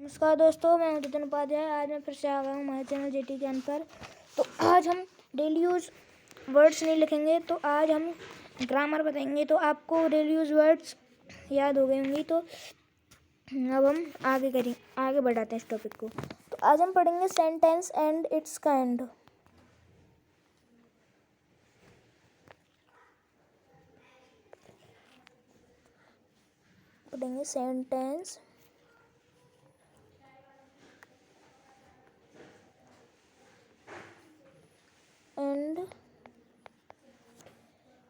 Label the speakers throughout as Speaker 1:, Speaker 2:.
Speaker 1: नमस्कार दोस्तों, मैं उदित उपाध्याय। आज मैं फिर से आ गया हूँ हमारे चैनल जेटी ज्ञान पर। तो आज हम डेली यूज़ वर्ड्स नहीं लिखेंगे, तो आज हम ग्रामर बताएंगे। तो आपको डेली यूज़ वर्ड्स याद हो गए होंगी। तो अब हम आगे बढ़ाते हैं इस टॉपिक को। तो आज हम पढ़ेंगे सेंटेंस एंड इट्स काइंड। पढ़ेंगे सेंटेंस एंड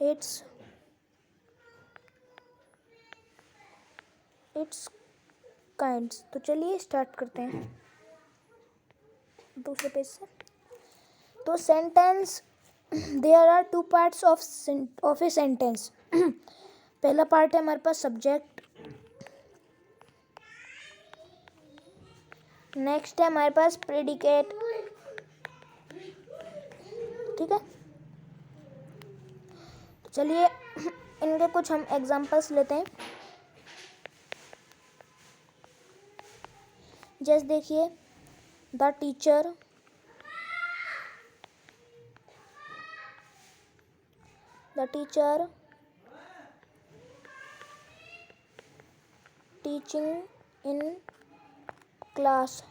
Speaker 1: इट्स काइंड्स। तो चलिए स्टार्ट करते हैं दूसरे पेज से। तो sentence, there are two parts of a sentence. पहला पार्ट है हमारे पास सब्जेक्ट, नेक्स्ट है हमारे पास प्रेडिकेट। ठीक है, तो चलिए इनके कुछ हम एग्जांपल्स लेते हैं। जैसे देखिए, the teacher, teaching in class.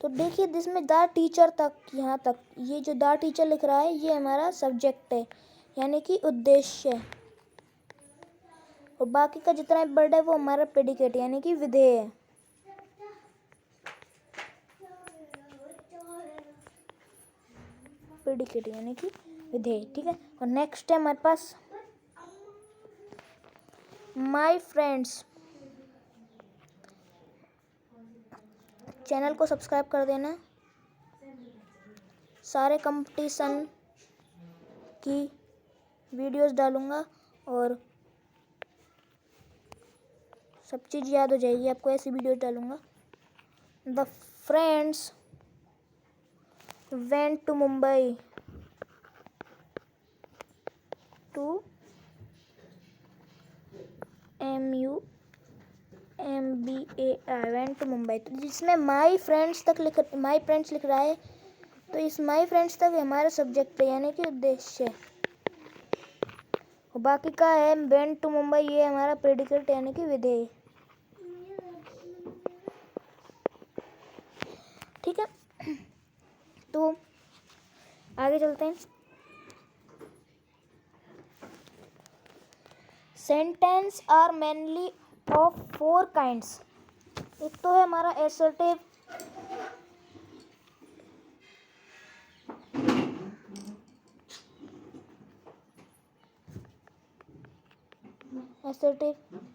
Speaker 1: तो देखिए जिसमें द टीचर तक, यहाँ तक ये जो द टीचर लिख रहा है ये हमारा सब्जेक्ट है, यानी कि उद्देश्य है। और बाकी का जितना वर्ड है वो हमारा प्रेडिकेट यानी कि विधेय है। प्रेडिकेट यानी कि विधेय। ठीक है, और नेक्स्ट है हमारे पास माय फ्रेंड्स। चैनल को सब्सक्राइब कर देना। सारे कंपटीशन की वीडियोस डालूंगा और सब चीज़ याद हो जाएगी आपको, ऐसी वीडियोस डालूंगा। The friends went to Mumbai to MUMBAI went to Mumbai. तो जिसमें माई फ्रेंड्स लिख रहा है, तो इस माई फ्रेंड्स तक हमारा सब्जेक्ट है यानी कि उद्देश्य। और बाकी का है वेंट टू मुंबई, ये हमारा प्रेडिकेट यानी कि विधेय। ठीक है, तो आगे चलते हैं। Sentence are mainly of 4 kinds. एक तो है हमारा assertive,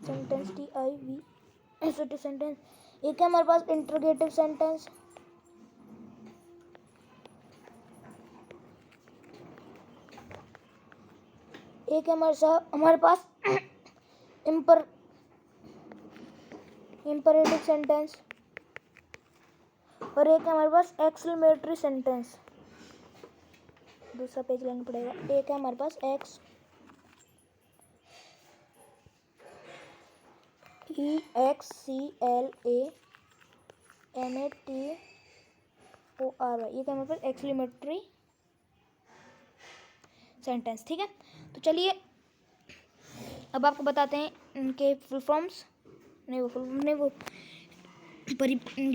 Speaker 1: sentence TIV, assertive sentence. एक है हमारे पास इंटरोगेटिव सेंटेंस, एक है हमारे पास इंपरेटिव सेंटेंस, और एक है हमारे पास एक्सक्लेमेटरी सेंटेंस। दूसरा पेज लेना पड़ेगा। एक है हमारे पास EXCLAMATORY, ये क्या हमारे पास एक्सक्लेमेटरी सेंटेंस। ठीक है, तो चलिए अब आपको बताते हैं इनके फुल फॉर्म्स, वो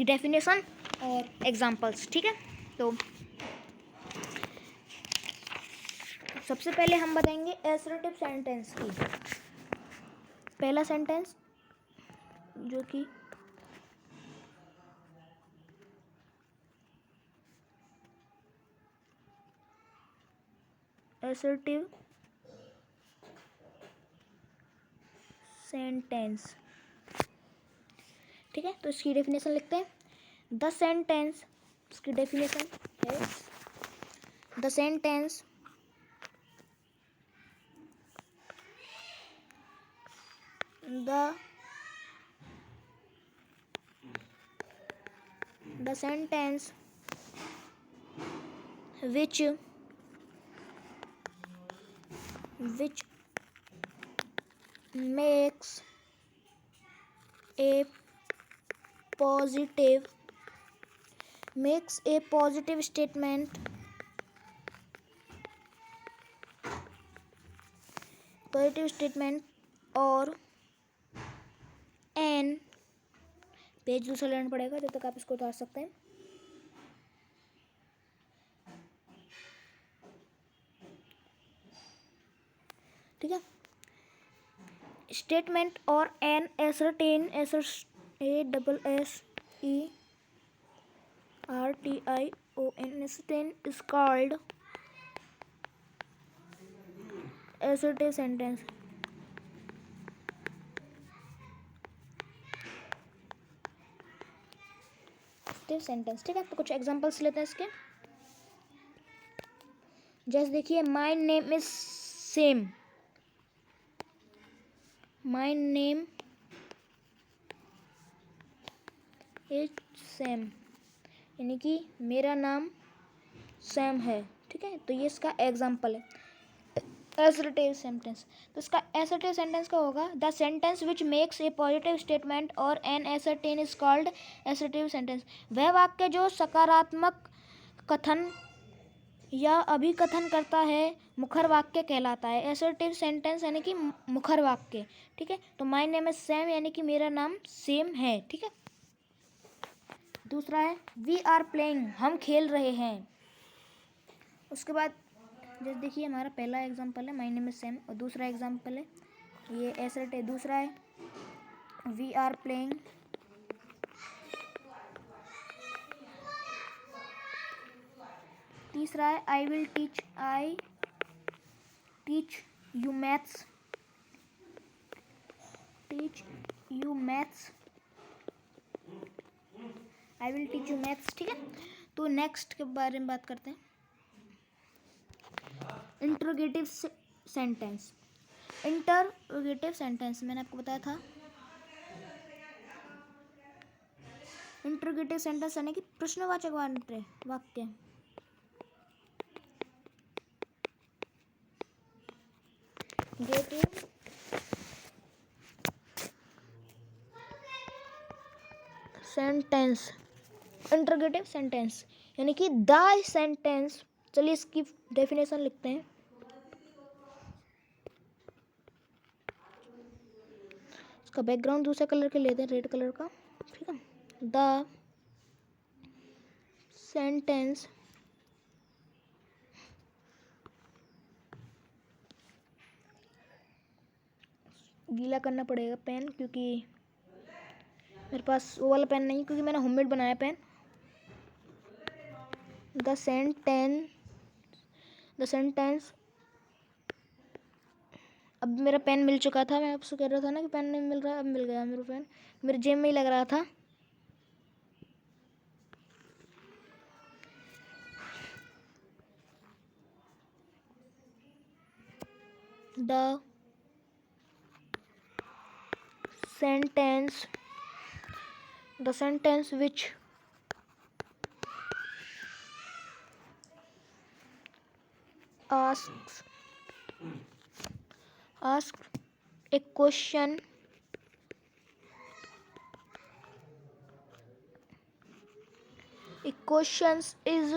Speaker 1: डेफिनेशन और एग्जांपल्स। ठीक है, तो सबसे पहले हम बताएंगे एसर्टिव सेंटेंस की। पहला सेंटेंस जो कि एसर्टिव सेंटेंस। ठीक है, तो इसकी डेफिनेशन लिखते हैं। द सेंटेंस, इसकी डेफिनेशन है the sentence the sentence which makes a positive statement और एन, पेज दूसरा लेना पड़ेगा जब तक आप इसको उतार सकते हैं। ठीक है, स्टेटमेंट और an ascertain assertion is called assertive sentence। ठीक है, तो कुछ एग्जांपल्स लेते हैं इसके। जैसे देखिए, my name is same, my name is same, यानी कि मेरा नाम सैम है। ठीक है, तो ये इसका एग्जाम्पल है एसर्टिव सेंटेंस। तो इसका एसर्टिव सेंटेंस का होगा the sentence which makes a positive statement और an assertion is called assertive sentence. वह वाक्य जो सकारात्मक कथन या अभिकथन करता है मुखर वाक्य कहलाता है। एसर्टिव सेंटेंस यानी कि मुखर वाक्य। ठीक है, तो माय नेम इज सैम यानी कि मेरा नाम सेम है। ठीक है, दूसरा है वी आर प्लेइंग, हम खेल रहे हैं। उसके बाद जैसे देखिए, हमारा पहला एग्जांपल है माय नेम इज सैम और दूसरा एग्जांपल है ये एसर्टिव। दूसरा है वी आर प्लेइंग, तीसरा है I teach you maths, I will teach you maths. ठीक है, तो नेक्स्ट के बारे में बात करते हैं, इंटरोगेटिव सेंटेंस। इंटरोगेटिव सेंटेंस मैंने आपको बताया था, इंटरोगेटिव सेंटेंस यानी कि प्रश्नवाचक वाक्य। गेटिव सेंटेंस, इंटरोगेटिव सेंटेंस यानी कि द सेंटेंस। चलिए इसकी डेफिनेशन लिखते हैं। इसका बैकग्राउंड दूसरे कलर के लेते हैं, रेड कलर का। ठीक है, द सेंटेंस गीला करना पड़ेगा पेन, क्योंकि मेरे पास वो वाला पेन नहीं, क्योंकि मैंने होममेड बनाया पेन। द सेंटेंस अब मेरा पेन मिल चुका था। मैं आपसे कह रहा था ना कि पेन नहीं मिल रहा, अब मिल गया मेरा पेन, मेरे जेब में ही लग रहा था। The sentence which asks a question is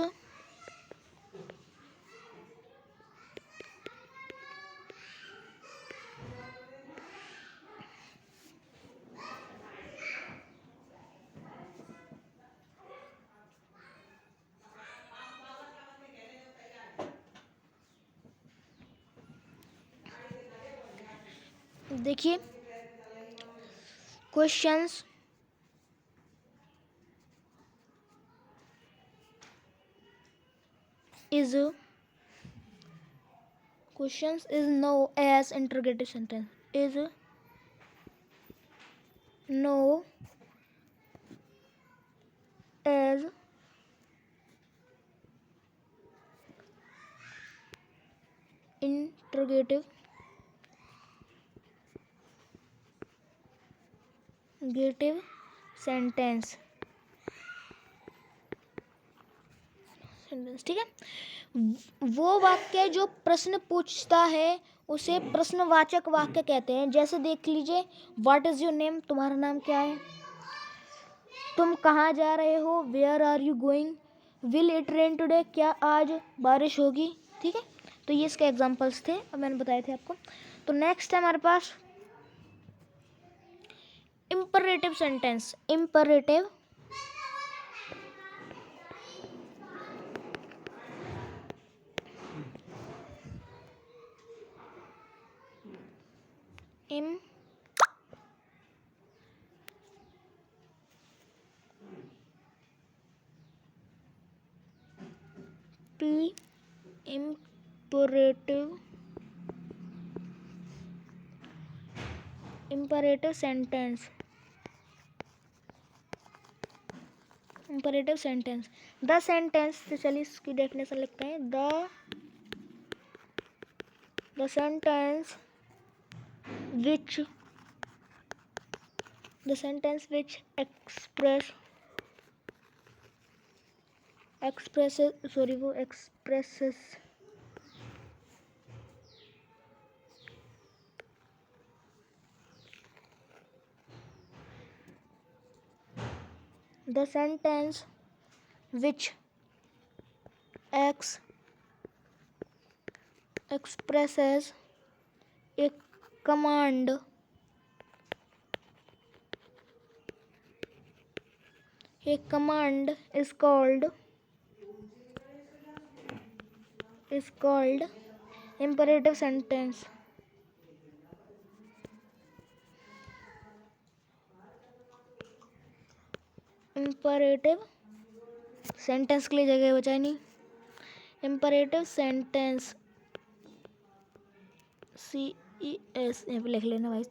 Speaker 1: देखिए, questions is known as interrogative sentence, is known as interrogative sentence. ठीक है, वो वाक्य जो प्रश्न पूछता है उसे प्रश्नवाचक वाक्य कहते हैं। जैसे देख लीजिए, व्हाट इज योर नेम, तुम्हारा नाम क्या है। तुम कहाँ जा रहे हो, where are you going, will it rain today, क्या आज बारिश होगी। ठीक है, तो ये इसके एग्जाम्पल्स थे और मैंने बताए थे आपको। तो नेक्स्ट है हमारे पास imperative sentence. Imperative imperative sentence। imperative sentence, the sentence से चलिए इसकी डेफिनेशन लिखते हैं। The sentence which expresses the sentence which expresses a command is called imperative sentence। imperative sentence के लिए जगह बचाई नहीं। इम्परेटिव सेंटेंस CES यहाँ पे लिख लेना भाई,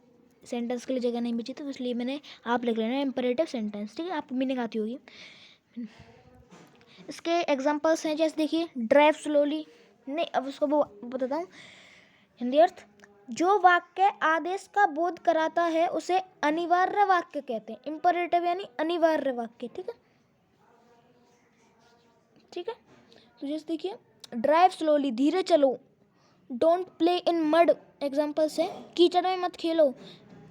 Speaker 1: सेंटेंस के लिए जगह नहीं बची तो इसलिए मैंने आप लिख लेना इम्परेटिव सेंटेंस। ठीक है, आपको मीनिंग आती होगी। इसके एग्जांपल्स हैं, जैसे देखिए ड्राइव स्लोली, नहीं अब उसको वो बताता हूँ हिंदी अर्थ। जो वाक्य आदेश का बोध कराता है उसे अनिवार्य वाक्य कहते हैं। इम्परेटिव यानी अनिवार्य वाक्य। ठीक है, तो जैसे देखिए ड्राइव स्लोली, धीरे चलो। Don't play in mud, examples है, कीचड़ में मत खेलो।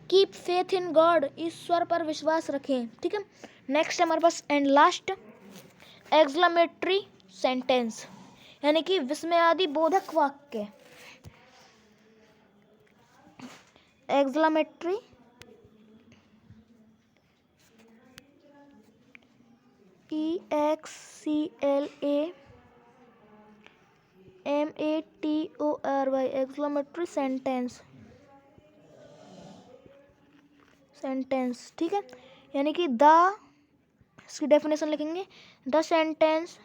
Speaker 1: कीप फेथ इन गॉड, ईश्वर पर विश्वास रखें। ठीक है, नेक्स्ट हमारे पास एंड लास्ट एक्सक्लेमेटरी सेंटेंस, यानी कि विस्मयादि बोधक वाक्य। Exclamatory EXCLAMATORY exclamatory sentence. ठीक है, यानी कि द, इसकी डेफिनेशन लिखेंगे, the sentence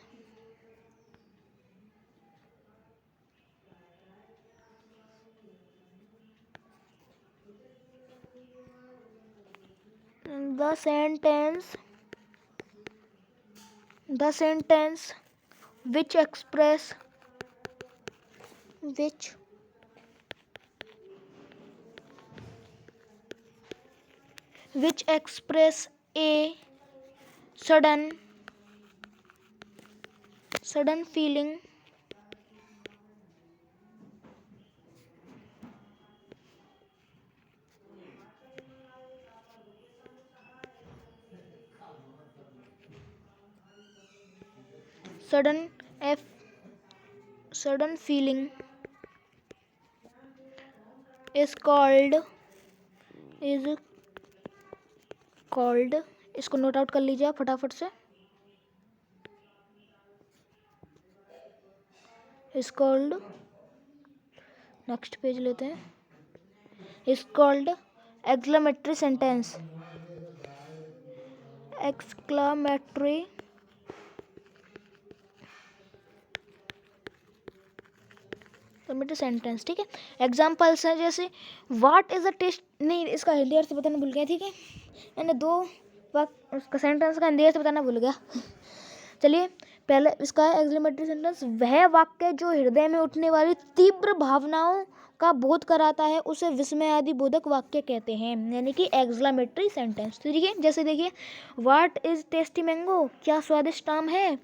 Speaker 1: which express a sudden feeling is called, इसको नोट आउट कर लीजिए आप फटाफट से, is called, नेक्स्ट पेज लेते हैं, is called exclamatory sentence। exclamatory sentence. ठीक है, एग्जाम्पल्स हैं जैसे व्हाट इज अ टेस्ट, नहीं इसका हिंदी अर्थ बताना भूल गया। ठीक है, मैंने दो उसका सेंटेंस का हिंदी अर्थ बताना भूल गया। चलिए पहले इसका एक्सक्लेमेटरी सेंटेंस, वह वाक्य जो हृदय में उठने वाली तीव्र भावनाओं का बोध कराता है उसे विस्मय आदि बोधक वाक्य कहते हैं, यानी कि एक्सक्लेमेटरी सेंटेंस। ठीक है, जैसे देखिए व्हाट इज टेस्टी मैंगो, क्या स्वादिष्ट आम है।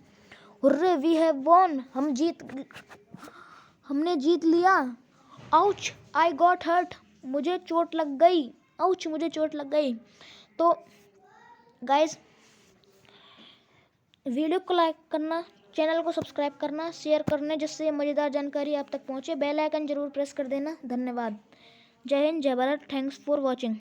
Speaker 1: हुर्रे वी हैव वॉन, हमने जीत लिया। आउच आई गॉट हर्ट, मुझे चोट लग गई। आउच मुझे चोट लग गई। तो गाइस वीडियो को लाइक करना, चैनल को सब्सक्राइब करना, शेयर करना, जिससे मज़ेदार जानकारी आप तक पहुँचे। बेल आइकन जरूर प्रेस कर देना। धन्यवाद। जय हिंद, जय भारत। Thanks for watching.